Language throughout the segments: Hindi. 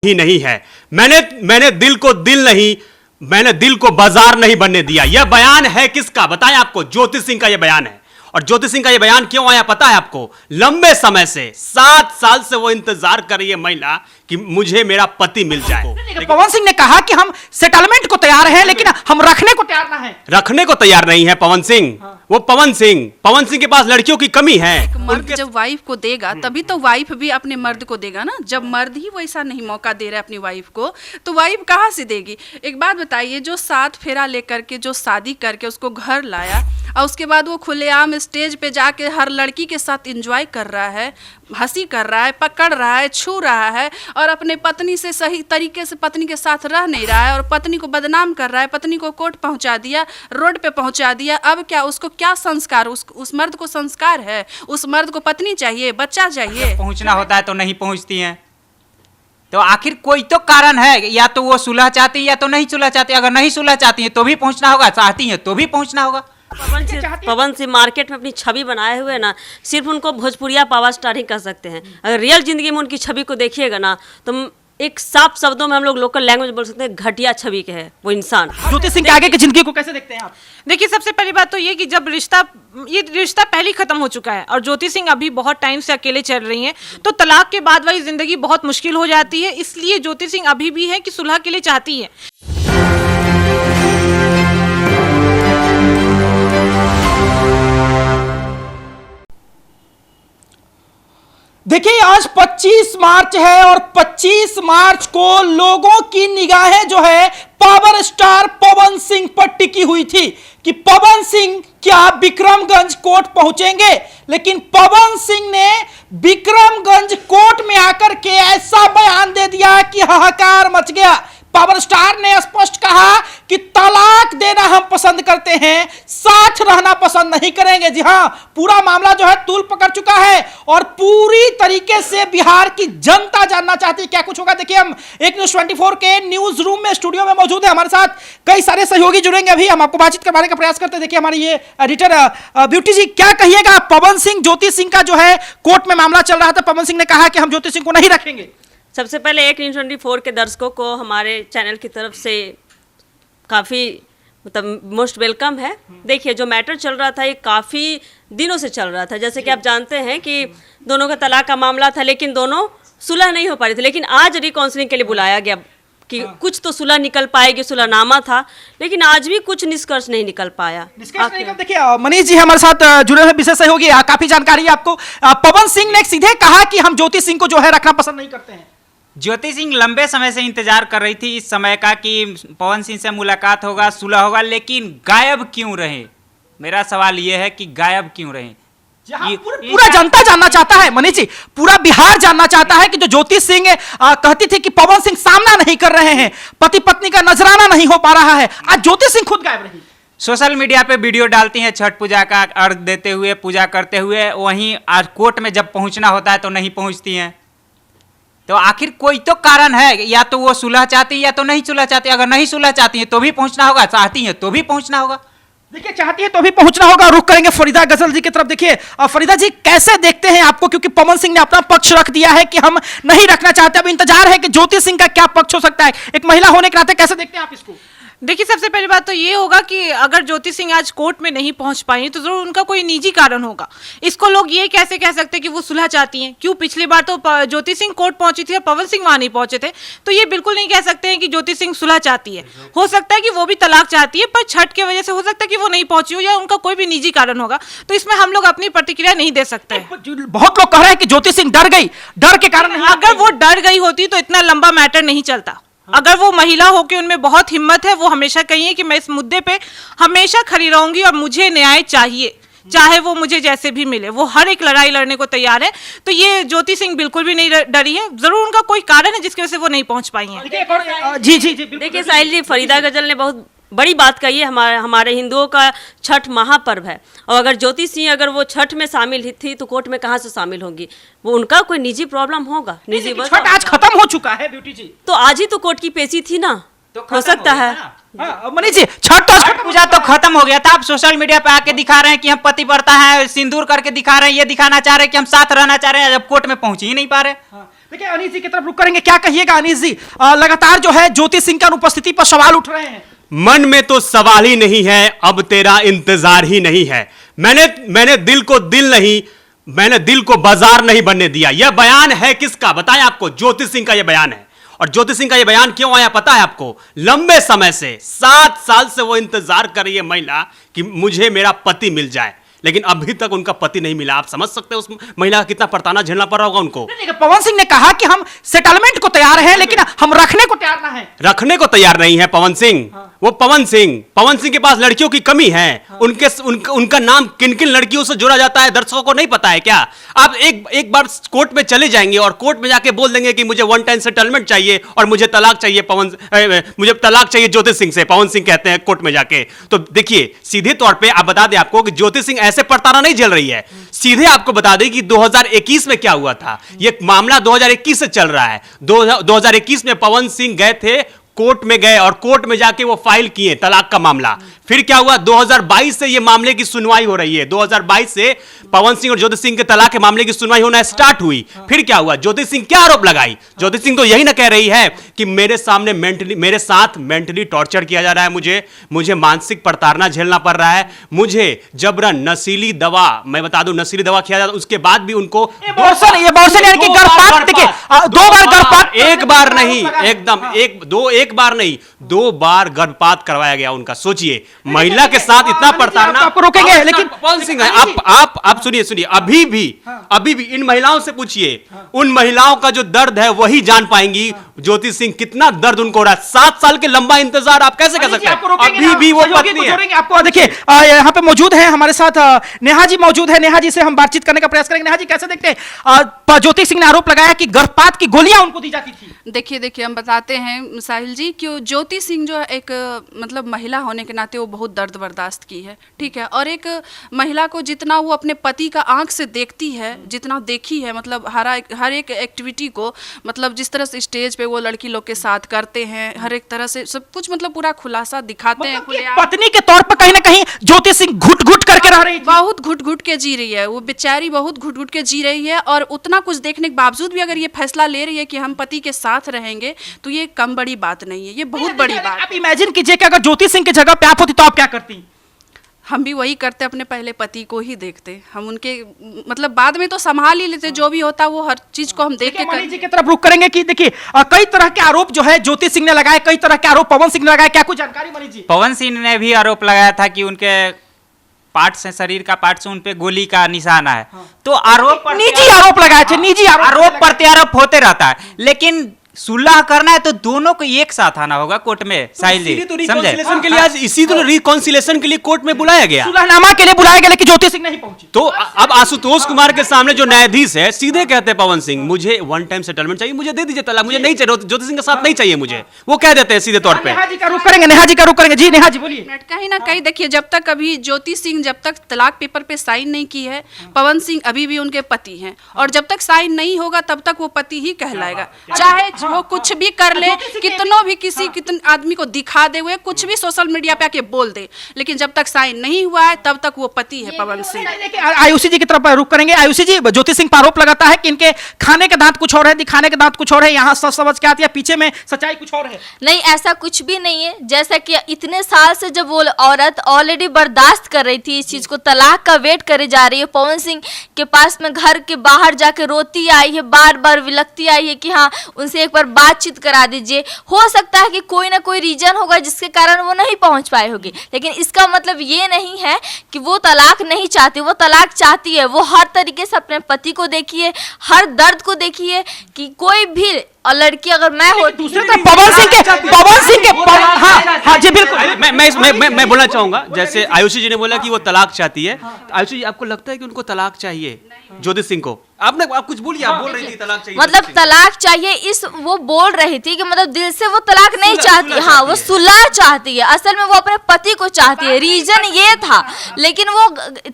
ही नहीं है। मैंने दिल को दिल नहीं, मैंने दिल को बाजार नहीं बनने दिया। यह बयान है किसका बताएं आपको? ज्योति सिंह का यह बयान है। और ज्योति सिंह का यह बयान क्यों आया पता है आपको? लंबे समय से 7 साल से वो इंतजार कर रही है महिला कि मुझे मेरा पति मिल जाए। पवन सिंह ने कहा कि हम सेटलमेंट को तैयार हैं, लेकिन हम रखने को तैयार ना हैं। रखने को तैयार नहीं है पवन सिंह। वो पवन सिंह के पास लड़कियों की कमी है। मर्द जब वाइफ को देगा तभी तो वाइफ भी अपने मर्द को देगा ना। जब मर्द ही वैसा नहीं मौका दे रहा है अपनी वाइफ को, तो वाइफ कहाँ से देगी? एक बात बताइए, जो 7 फेरा लेकर के जो शादी करके उसको घर लाया और उसके बाद वो खुलेआम स्टेज पे जाके हर लड़की के साथ एंजॉय कर रहा है, हंसी कर रहा है, पकड़ रहा है, छू रहा है, और अपने पत्नी से सही तरीके से पत्नी के साथ रह नहीं रहा है और पत्नी को बदनाम कर रहा है, पत्नी को कोर्ट पहुंचा दिया, रोड पे पहुंचा दिया। अब क्या उसको क्या संस्कार? उस मर्द को संस्कार है? उस मर्द को पत्नी चाहिए, बच्चा चाहिए। पहुंचना होता है तो नहीं पहुंचती हैं। तो आखिर कोई तो कारण है, या तो वो सुलह चाहती है या तो नहीं सुलह चाहती। अगर नहीं सुलह चाहती है तो भी पहुंचना होगा, चाहती है तो भी पहुंचना होगा। पवन सिंह मार्केट में अपनी छवि बनाए हुए ना, सिर्फ उनको भोजपुरिया पावर स्टार ही कह सकते हैं। अगर रियल जिंदगी में उनकी छवि को देखिएगा ना, तो एक साफ शब्दों में हम लोग लोकल लैंग्वेज बोल सकते हैं, घटिया छवि के है वो इंसान। ज्योति सिंह के आगे की जिंदगी को कैसे देखते हैं आप? देखिए, सबसे पहली बात तो ये कि जब ये रिश्ता पहले ही खत्म हो चुका है और ज्योति सिंह अभी बहुत टाइम से अकेले चल रही हैं, तो तलाक के बाद वाली जिंदगी बहुत मुश्किल हो जाती है। इसलिए ज्योति सिंह अभी भी है कि सुलह के लिए चाहती है। देखिए, आज 25 मार्च है और 25 मार्च को लोगों की निगाहें जो है पावर स्टार पवन सिंह पर टिकी हुई थी कि पवन सिंह क्या विक्रमगंज कोर्ट पहुंचेंगे। लेकिन पवन सिंह ने विक्रमगंज कोर्ट में आकर के ऐसा बयान दे दिया कि हाहाकार मच गया। पावर स्टार ने स्पष्ट कहा कि तलाक देना हम पसंद करते हैं, साथ रहना पसंद नहीं करेंगे। जी हां, पूरा मामला जो है तूल पकड़ चुका है और पूरी तरीके से बिहार की जनता जानना चाहती है क्या कुछ होगा। देखिए, हम एक न्यूज़ 24 के न्यूज रूम में स्टूडियो में मौजूद है। हमारे साथ कई सारे सहयोगी जुड़ेंगे, अभी हम आपको बातचीत करवाने का प्रयास करते हैं। देखिए, हमारी ये एडिटर ब्यूटी जी, क्या कहिएगा? पवन सिंह ज्योति सिंह का जो है कोर्ट में मामला चल रहा था, पवन सिंह ने कहा कि हम ज्योति सिंह को नहीं रखेंगे। सबसे पहले एक न्यूज़ 24 के दर्शकों को हमारे चैनल की तरफ से काफ़ी मतलब मोस्ट वेलकम है। देखिए, जो मैटर चल रहा था ये काफ़ी दिनों से चल रहा था। जैसे कि आप जानते हैं कि दोनों का तलाक का मामला था, लेकिन दोनों सुलह नहीं हो पा रही थी। लेकिन आज रिकाउंसलिंग के लिए बुलाया गया कि कुछ तो सुलह निकल पाएगी, सुलहनामा था, लेकिन आज भी कुछ निष्कर्ष नहीं निकल पाया। देखिए, मनीष जी हमारे साथ जुड़े हुए विशेष सहयोगी, काफी जानकारी है आपको। पवन सिंह ने सीधे कहा कि हम ज्योति सिंह को जो है रखना पसंद नहीं करते हैं। ज्योति सिंह लंबे समय से इंतजार कर रही थी इस समय का कि पवन सिंह से मुलाकात होगा, सुलह होगा, लेकिन गायब क्यों रहे? मेरा सवाल यह है कि गायब क्यों रहे? पूरा जनता जानना चाहता है मनीष जी, पूरा बिहार जानना चाहता है कि जो ज्योति सिंह कहती थी कि पवन सिंह सामना नहीं कर रहे हैं, पति पत्नी का नजराना नहीं हो पा रहा है, आज ज्योति सिंह खुद गायब रही। सोशल मीडिया पे वीडियो डालती हैं छठ पूजा का अर्घ देते हुए, पूजा करते हुए, वहीं आज कोर्ट में जब पहुंचना होता है तो नहीं पहुंचती हैं। तो आखिर कोई तो कारण है, या तो वो सुलह चाहती है या तो नहीं सुलह चाहती। अगर नहीं सुलह चाहती है तो भी पहुंचना होगा, चाहती है तो भी पहुंचना होगा। देखिए, चाहती है तो भी पहुंचना होगा। रुख करेंगे फरीदा गजल जी की तरफ। देखिए फरीदा जी, कैसे देखते हैं आपको, क्योंकि पवन सिंह ने अपना पक्ष रख दिया है कि हम नहीं रखना चाहते। अब इंतजार है कि ज्योति सिंह का क्या पक्ष हो सकता है। एक महिला होने के नाते कैसे देखते हैं आप इसको? देखिए, सबसे पहली बात तो ये होगा कि अगर ज्योति सिंह आज कोर्ट में नहीं पहुंच पाई तो जरूर उनका कोई निजी कारण होगा। इसको लोग ये कैसे कह सकते हैं कि वो सुलह चाहती हैं? क्यों पिछली बार तो ज्योति सिंह कोर्ट पहुंची थी और पवन सिंह वहां नहीं पहुंचे थे, तो ये बिल्कुल नहीं कह सकते हैं कि ज्योति सिंह सुलह चाहती है। हो सकता है कि वो भी तलाक चाहती है, पर छठ की वजह से हो सकता है कि वो नहीं पहुंची हो, या उनका कोई भी निजी कारण होगा। तो इसमें हम लोग अपनी प्रतिक्रिया नहीं दे सकते। बहुत लोग कह रहे हैं कि ज्योति सिंह डर गई, डर के कारण। अगर वो डर गई होती तो इतना लंबा मैटर नहीं चलता। अगर वो महिला हो के उनमें बहुत हिम्मत है, वो हमेशा कही है कि मैं इस मुद्दे पे हमेशा खड़ी रहूंगी और मुझे न्याय चाहिए, चाहे वो मुझे जैसे भी मिले, वो हर एक लड़ाई लड़ने को तैयार है। तो ये ज्योति सिंह बिल्कुल भी नहीं डरी है। जरूर उनका कोई कारण है जिसकी वजह से वो नहीं पहुंच पाई हैं। जी जी जी, देखिए साहिल जी, फरीदा गजल ने बहुत बड़ी बात कही है। हमारे हिंदुओं का छठ महापर्व है, और अगर ज्योति सिंह अगर वो छठ में शामिल थी तो कोर्ट में कहाँ से शामिल होंगी? वो उनका कोई निजी प्रॉब्लम होगा, निजी। छठ आज खत्म हो चुका है ब्यूटी जी, तो आज ही तो कोर्ट की पेशी थी ना, तो हो सकता है। मनीष जी, छठ पूजा तो खत्म हो गया था। आप सोशल मीडिया पे आके दिखा रहे हैं कि हम पति व्रता है, सिंदूर करके दिखा रहे हैं, ये दिखाना चाह रहे हैं कि हम साथ रहना चाह रहे हैं, जब कोर्ट में पहुंच ही नहीं पा रहे। देखिए अनीस जी की तरफ रुक करेंगे, क्या कहिएगा अनीस जी? लगातार जो है ज्योति सिंह की अनुपस्थिति पर सवाल उठ रहे हैं। मन में तो सवाल ही नहीं है, अब तेरा इंतजार ही नहीं है। मैंने दिल को दिल नहीं, मैंने दिल को बाजार नहीं बनने दिया। यह बयान है किसका बताएं आपको? ज्योति सिंह का यह बयान है। और ज्योति सिंह का यह बयान क्यों आया पता है आपको? लंबे समय से 7 साल से वो इंतजार कर रही है महिला कि मुझे मेरा पति मिल जाए, लेकिन अभी तक उनका पति नहीं मिला। आप समझ सकते हैं उस महिला का कितना परेशानी झेलना पड़ रहा होगा उनको। नहीं, पवन सिंह ने कहा कि हम सेटलमेंट को तैयार हैं, लेकिन हम रखने को तैयार ना हैं। रखने को तैयार नहीं है पवन सिंह। वो पवन सिंह के पास लड़कियों की कमी है। उनका नाम किन किन लड़कियों से जोड़ा जाता है दर्शकों को नहीं पता है क्या? आप एक बार कोर्ट में चले जाएंगे और कोर्ट में जाके बोल देंगे कि मुझे 1 टाइम सेटलमेंट चाहिए और मुझे तलाक चाहिए मुझे तलाक चाहिए ज्योति सिंह से, पवन सिंह कहते हैं कोर्ट में जाके। तो देखिए सीधे तौर पे आप बता दें आपको कि ज्योति सिंह ऐसे प्रताड़ना नहीं झेल रही है। सीधे आपको बता दें कि 2021 में क्या हुआ था। यह मामला 2021 से चल रहा है। 2021 में पवन सिंह गए थे, कोर्ट में गए और कोर्ट में जाके वो फाइल किए तलाक का मामला। फिर क्या हुआ? 2022 से ये मामले की सुनवाई हो रही है। 2022 से पवन सिंह और ज्योति सिंह के तलाक के मामले की सुनवाई होना स्टार्ट हुई। फिर क्या हुआ? ज्योति सिंह क्या आरोप लगाई? ज्योति सिंह तो यही ना कह रही है कि मेरे साथ मेंटली टॉर्चर किया जा रहा है, मुझे मानसिक प्रताड़ना झेलना पड़ रहा है, मुझे जबरन नशीली दवा, मैं बता दूं नशीली दवा किया जाता, उसके बाद भी उनको यानी कि गर्भपात, देखिए 2 बार गर्भपात, एक बार नहीं, एकदम एक बार नहीं 2 बार गर्भपात करवाया गया उनका। सोचिए महिला के साथ इतना प्रताड़ना। आपको रोकेंगे, लेकिन पवन सिंह है, आप सुनिए अभी भी इन महिलाओं से पूछिए, उन महिलाओं का जो दर्द है वही जान पाएंगी ज्योति सिंह कितना दर्द उनको हो रहा है। 7 साल के लंबा इंतजार आप कैसे कर सकते हैं? अभी भी वो पत्नी है। आपको देखिए यहाँ पे मौजूद है हमारे साथ नेहा जी मौजूद है। नेहा जी से हम बातचीत करने का प्रयास करेंगे। नेहा जी कैसे देखते हैं ज्योति सिंह ने आरोप लगाया कि गर्भपात की गोलियां उनको दी जाती थी? देखिए हम बताते हैं साहिल जी कि ज्योति सिंह जो एक मतलब महिला होने के नाते वो बहुत दर्द बर्दाश्त की है, ठीक है। और एक महिला को जितना वो अपने पति का आंख से देखती है, जितना देखी है, मतलब हर एक एक्टिविटी को, मतलब जिस तरह से स्टेज पे वो लड़की लोग के साथ करते हैं, हर एक तरह से सब कुछ मतलब पूरा खुलासा दिखाते हैं। पत्नी के तौर पर कहीं ना कहीं ज्योति सिंह घुट घुट करके रह रही है, बहुत घुट घुट के जी रही है वो बेचारी, बहुत घुट घुट के जी रही है। और उतना कुछ देखने के बावजूद भी अगर ये फैसला ले रही है कि हम पति के साथ रहेंगे, तो ये कम बड़ी बात नहीं है, ये बहुत बड़ी बात। आप इमेजिन कीजिए कि अगर ज्योति सिंह की जगह पे आप होती तो आप क्या करती? हम भी वही करते, अपने पहले पति को ही देखते। हम उनके मतलब बाद में तो संभाल ही लेते, जो भी होता वो हर चीज को हम देख के मणि जी की तरफ रुक करेंगे कि देखिए कई तरह के आरोप जो है ज्योति सिंह ने लगाए, कई तरह के आरोप पवन सिंह ने लगाए, क्या कुछ जानकारी मणि जी? पवन सिंह ने भी आरोप लगाया था कि उनके पार्ट्स हैं, शरीर का पार्ट्स उन पे गोली का निशाना है। तो आरोप निजी आरोप लगाए थे, निजी आरोप प्रत्यारोप होते रहता है, लेकिन सुलह करना है तो दोनों को एक साथ आना होगा कोर्ट में। साहिल जी समझे? के लिए आज इसी तो रिकॉन्सिलेशन के लिए कोर्ट में बुलाया गया, सुलहनामा के लिए बुलाया गया, लेकिन ज्योति सिंह नहीं पहुंची। तो अब आशुतोष कुमार के सामने जो न्यायाधीश है सीधे कहते हैं पवन सिंह मुझे 1 टाइम सेटलमेंट चाहिए, मुझे दे दीजिए तलाक, मुझे नहीं चाहिए, ज्योति सिंह के साथ नहीं चाहिए मुझे, वो कह देते हैं सीधे तौर पे। नेहा जी का रुख करेंगे, नेहा जी का रुख करेंगे। जी नेहा जी बोलिए। कहीं ना कहीं देखिए, जब तक अभी ज्योति सिंह जब तक तलाक पेपर पे साइन नहीं की है, पवन सिंह अभी भी उनके पति हैं, और जब तक साइन नहीं होगा तब तक वो पति ही कहलाएगा, चाहे वो कुछ भी कर ले, कितनों भी कितने आदमी को दिखा दे, हुए कुछ भी सोशल मीडिया पे आके बोल दे, लेकिन जब तक साइन नहीं हुआ है तब तक वो पति है पवन सिंह। आयुषी जी की तरफ रुख करेंगे। आयुषी जी, ज्योति सिंह पर आरोप लगाता है कि इनके खाने के दांत कुछ और है, दिखाने के दांत कुछ और है, यहाँ सब समझ के आती है, पीछे में सच्चाई कुछ और है। नहीं, ऐसा कुछ भी नहीं है। जैसा कि इतने साल से जब वो औरत ऑलरेडी बर्दाश्त कर रही थी इस चीज को, तलाक का वेट करे जा रही है, पवन सिंह के पास में घर के बाहर जाके रोती आई है, बार बार विलखती आई है कि हाँ उनसे एक बार बातचीत करा दीजिए। हो सकता है कि कोई ना कोई रीजन होगा जिसके कारण वो नहीं पहुंच पाए होगी, लेकिन इसका मतलब ये नहीं है कि वो तलाक नहीं चाहती, वो तलाक चाहती है। वो हर तरीके से अपने पति को देखिए, हर दर्द को देखिए कि कोई भी और लड़की अगर मैं हो दूसरे तरफ पवन सिंह के हाँ जी बिल्कुल। मैं बोलना चाहूंगा, जैसे आयुषी जी ने बोला कि वो तलाक चाहती है, तो आयुषी जी आपको लगता है कि उनको तलाक चाहिए ज्योति सिंह को? आप कुछ बोलिए, आप बोल रही थी तलाक चाहिए, मतलब तलाक चाहिए, इस वो बोल रही थी कि मतलब दिल से वो तलाक नहीं चाहती, हाँ वो सुलह चाहती है, असल में वो अपने पति को चाहती है, रीजन ये था, लेकिन वो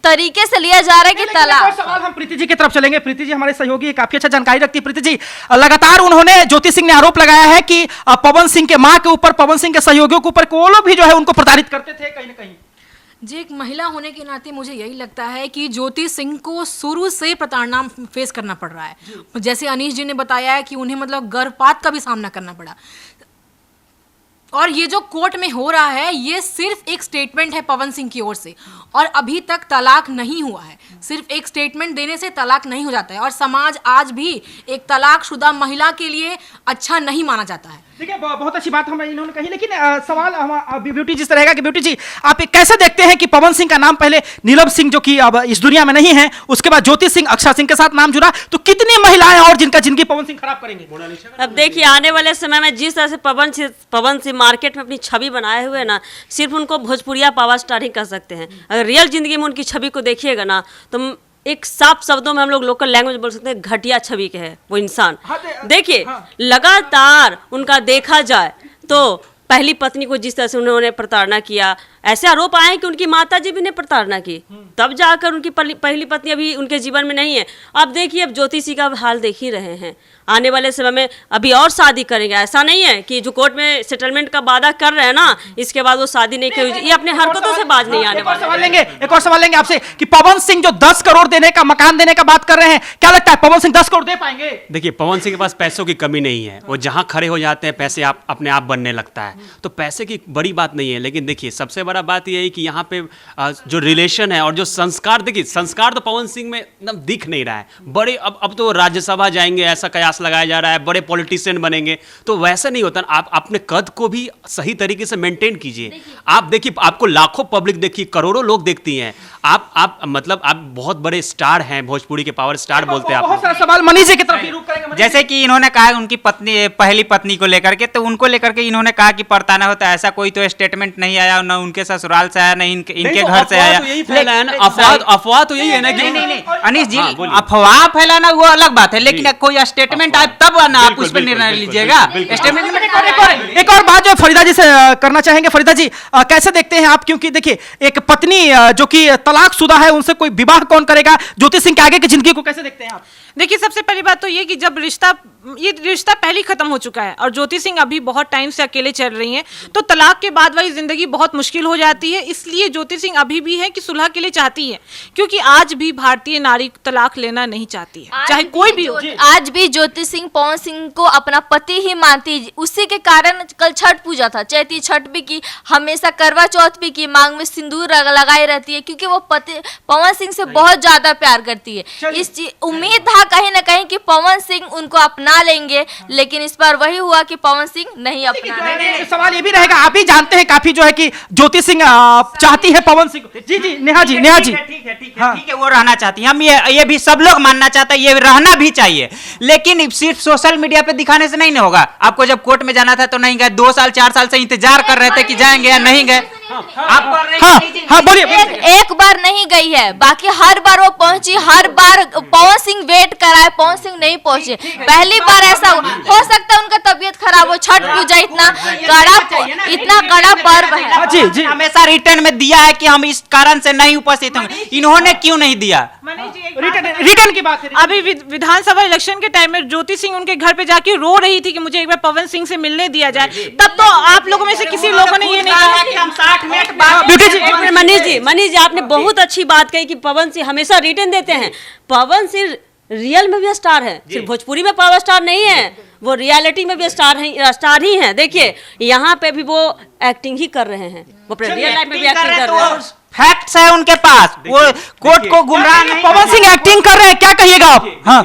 तरीके से लिया जा रहा है कि तलाक। सवाल हम प्रीति जी की तरफ चलेंगे। प्रीति जी हमारे सहयोगी काफी अच्छा जानकारी रखती है। प्रीति जी, लगातार उन्होंने ज्योति सिंह ने आरोप लगाया है कि पवन सिंह के मां के ऊपर, पवन सिंह के सहयोगियों के ऊपर वो लोग भी जो है उनको प्रताड़ित करते थे कहीं ना कहीं। जी, एक महिला होने के नाते मुझे यही लगता है कि ज्योति सिंह को शुरू से प्रताड़ना फेस करना पड़ रहा है। जैसे अनीश जी ने बताया है कि उन्हें मतलब गर्भपात का भी सामना करना पड़ा, और ये जो कोर्ट में हो रहा है ये सिर्फ एक स्टेटमेंट है पवन सिंह की ओर से, और अभी तक तलाक नहीं हुआ है। सिर्फ एक स्टेटमेंट देने से तलाक नहीं हो जाता है, और समाज आज भी एक तलाकशुदा महिला के लिए अच्छा नहीं माना जाता है। देखिए, बहुत अच्छी बात हमें इन्होंने कही, लेकिन सवाल ब्यूटी जी से रहेगा कि ब्यूटी जी, आप कैसे देखते हैं कि पवन सिंह का नाम पहले नीलम सिंह जो कि अब इस दुनिया में नहीं है, उसके बाद ज्योति सिंह, अक्षरा सिंह के साथ नाम जुड़ा, तो कितनी महिलाएं और जिनका जिंदगी पवन सिंह खराब करेंगे? अब देखिए, आने वाले समय में जिस तरह से पवन सिंह मार्केट में अपनी छवि बनाए हुए ना, सिर्फ उनको भोजपुरिया पावर स्टार ही कह सकते हैं। अगर रियल जिंदगी में उनकी छवि को देखिएगा ना, तो एक साफ शब्दों में हम लोग लोकल लैंग्वेज बोल सकते हैं, घटिया छवि के है वो इंसान। देखिए, लगातार उनका देखा जाए तो पहली पत्नी को जिस तरह से उन्होंने प्रताड़ना किया, ऐसे आरोप आए हैं कि उनकी माताजी भी ने प्रताड़ना की, तब जाकर उनकी पहली पत्नी अभी उनके जीवन में नहीं है। अब देखिए, अब ज्योति सिंह का हाल देख ही रहे हैं, आने वाले समय में अभी और शादी करेंगे। ऐसा नहीं है कि जो कोर्ट में सेटलमेंट का वादा कर रहे हैं ना, इसके बाद वो शादी नहीं करेंगे, ये अपने हरकतों से बाज नहीं आने वाले। एक और सवाल लेंगे आपसे कि पवन सिंह जो 10 करोड़ देने का, मकान देने का बात कर रहे हैं, क्या लगता है पवन सिंह 10 करोड़ दे पाएंगे? देखिए, पवन सिंह के पास पैसों की कमी नहीं है, वो जहां खड़े हो जाते हैं पैसे अपने आप बनने लगता है, तो पैसे की बड़ी बात नहीं है। लेकिन देखिए, सबसे बड़ा बात यह है कि यहाँ पे जो रिलेशन है और जो संस्कार, देखिए संस्कार तो पवन सिंह में एकदम दिख नहीं रहा है। बड़े अब तो राज्यसभा जाएंगे ऐसा कयास लगाया जा रहा है, बड़े पॉलिटिशियन बनेंगे, तो वैसा नहीं होता। आप अपने कद को भी सही तरीके से मेंटेन कीजिए। आप देखिए, आपको लाखों पब्लिक देखिए, करोड़ों लोग देखती हैं, आप मतलब आप बहुत बड़े स्टार हैं, भोजपुरी के पावर स्टार बोलते हैं। बहुत सारा सवाल मनीष जी की तरफ भी रुक करेंगे। जैसे कि इन्होंने कहा उनकी पत्नी, पहली पत्नी को लेकर के, तो उनको लेकर के इन्होंने कहा कि प्रताड़ना होता है, ऐसा कोई तो स्टेटमेंट नहीं आया, ना उनके ससुराल से आया, ना इनके घर से आया। अफवाह तो यही है ना कि नहीं अनीश जी, अफवाह फैलाना वो अलग बात है, लेकिन कोई स्टेटमेंट आए तब ना आप उस पर निर्णय लीजिएगा। स्टेटमेंट एक और बात जो फरीदा जी से करना चाहेंगे, फरीदा जी कैसे देखते हैं आप, क्योंकि देखिए एक पत्नी जो कि तलाकशुदा है, उनसे कोई विवाह कौन करेगा? ज्योति सिंह के आगे की जिंदगी को कैसे देखते हैं आप? देखिए, सबसे पहली बात तो ये कि जब ये रिश्ता पहले ही खत्म हो चुका है और ज्योति सिंह अभी बहुत टाइम से अकेले चल रही हैं, तो तलाक के बाद वाली जिंदगी बहुत मुश्किल हो जाती है। इसलिए ज्योति सिंह अभी भी है कि सुलह के लिए चाहती है, क्योंकि आज भी भारतीय नारी तलाक लेना नहीं चाहती है, चाहे कोई भी हो। आज भी ज्योति सिंह पवन सिंह को अपना पति ही मानती है। उसी के कारण कल छठ पूजा था, चैती छठ भी की, हमेशा करवा चौथ भी की, मांग में सिंदूर लगाई रहती है, क्योंकि वो पति पवन सिंह से बहुत ज्यादा प्यार करती है। इस चीज उम्मीद था कहीं ना कहीं कि पवन सिंह उनको अपना लेंगे, लेकिन इस बार वही हुआ कि पवन सिंह नहीं अपना। सवाल ये भी रहेगा, आप ही जानते हैं काफी जो है कि ज्योति सिंह चाहती है पवन सिंह। जी नेहा जी ठीक है, वो रहना चाहती है, हम ये भी सब लोग मानना चाहते हैं, ये रहना भी चाहिए, लेकिन सिर्फ सोशल मीडिया पे दिखाने से नहीं होगा। आपको जब कोर्ट में जाना था तो नहीं गए, 2 साल 4 साल से इंतजार कर रहे थे कि जाएंगे या नहीं गए। हाँ बोलिए। एक बार नहीं गई है, बाकी हर बार वो पहुंची, हर बार पवन सिंह वेट कराए, पवन सिंह नहीं पहुंचे। पहली बार ऐसा हो सकता है उनका तबीयत खराब हो, छठ पूजा इतना कड़ा पर्व है। जी जी, हमेशा रिटर्न में दिया है कि हम इस कारण से नहीं उपस्थित होंगे, इन्होंने क्यों नहीं दिया? रिटर्न की बात है। अभी विधानसभा इलेक्शन के टाइम में ज्योति सिंह उनके घर पे जाके रो रही थी कि मुझे एक बार पवन सिंह से मिलने दिया जाए, तब तो आप लोगों में से किसी लोगों ने ये नहीं कहा कि हम 60 मिनट। मनीष जी, आपने बहुत अच्छी बात कही कि पवन सिंह हमेशा रिटर्न देते हैं। पवन सिंह रियल में भी स्टार है, सिर्फ भोजपुरी में पावर स्टार नहीं है, वो रियलिटी में भी स्टार ही हैं। देखिए, यहाँ पे भी वो एक्टिंग ही कर रहे हैं, वो अपने रियल लाइफ में भी एक्टिंग कर रहे हैं। फैक्ट्स है उनके पास, वो कोर्ट को गुमराह नहीं। पवन सिंह एक्टिंग कर रहे हैं, क्या कहिएगा आप? हाँ,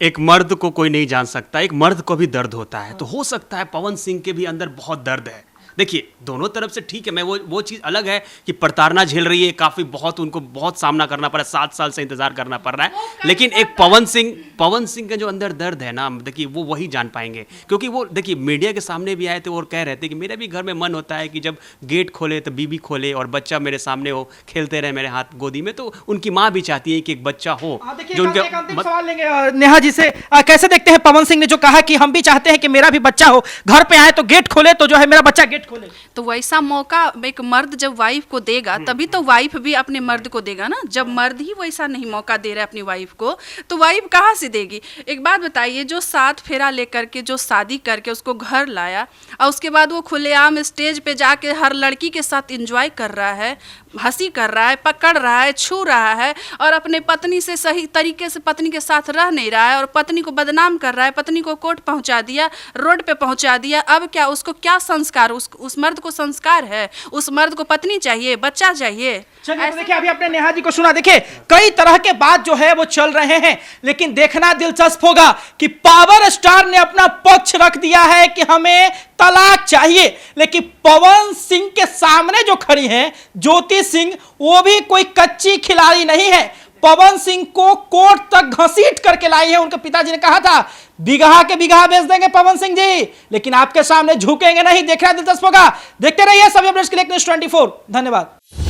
एक मर्द को कोई नहीं जान सकता, एक मर्द को भी दर्द होता है, तो हो सकता है पवन सिंह के भी अंदर बहुत दर्द है। देखिए, दोनों तरफ से ठीक है, मैं वो चीज़ अलग है कि प्रताड़ना झेल रही है, काफ़ी बहुत उनको बहुत सामना करना पड़ा, 7 साल से इंतजार करना पड़ रहा है, लेकिन एक पवन सिंह का जो अंदर दर्द है ना, देखिए वो वही जान पाएंगे। क्योंकि वो देखिए मीडिया के सामने भी आए थे और कह रहे थे कि मेरे भी घर में मन होता है कि जब गेट खोले तो बीबी खोले और बच्चा मेरे सामने हो, खेलते रहे मेरे हाथ गोदी में, तो उनकी माँ भी चाहती है कि एक बच्चा हो। जो उनके सवाल लेंगे नेहा जी से, कैसे देखते हैं पवन सिंह ने जो कहा कि हम भी चाहते हैं कि मेरा भी बच्चा हो, घर पे आए तो गेट खोले, तो जो है मेरा बच्चा गेट खोले। तो वैसा मौका एक मर्द जब वाइफ को देगा तभी तो वाइफ भी अपने मर्द को देगा ना। जब मर्द ही वैसा नहीं मौका दे रहा है अपनी वाइफ को, तो वाइफ कहाँ से देगी? एक बात बताइए, जो 7 फेरा लेकर के जो शादी करके उसको घर लाया और उसके बाद वो खुलेआम स्टेज पे जाके हर लड़की के साथ एंजॉय कर रहा है, हंसी कर रहा है, पकड़ रहा है, छू रहा है और अपने पत्नी से सही तरीके से पत्नी के साथ रह नहीं रहा है और पत्नी को बदनाम कर रहा है, पत्नी को कोर्ट पहुंचा दिया, रोड पे पहुंचा दिया। अब क्या उसको क्या संस्कार, उस मर्द को संस्कार है? उस मर्द को पत्नी चाहिए, बच्चा चाहिए। चलिए तो देखिए, अभी आपने नेहा जी को सुना। देखिए कई तरह के बात जो है वो चल रहे हैं, लेकिन देखना दिलचस्प होगा कि पावर स्टार ने अपना पक्ष रख दिया है कि हमें तलाक चाहिए, लेकिन पवन सिंह के सामने जो खड़ी हैं ज्योति सिंह, वो भी कोई कच्ची खिलाड़ी नहीं है। पवन सिंह को कोर्ट तक घसीट करके लाई है। उनके पिताजी ने कहा था बिगहा के बिगहा बेच देंगे पवन सिंह जी, लेकिन आपके सामने झुकेंगे नहीं। देखना दिलचस्प होगा। देखते रहिए सभी अपडेट्स के लिए न्यूज़ 24। धन्यवाद।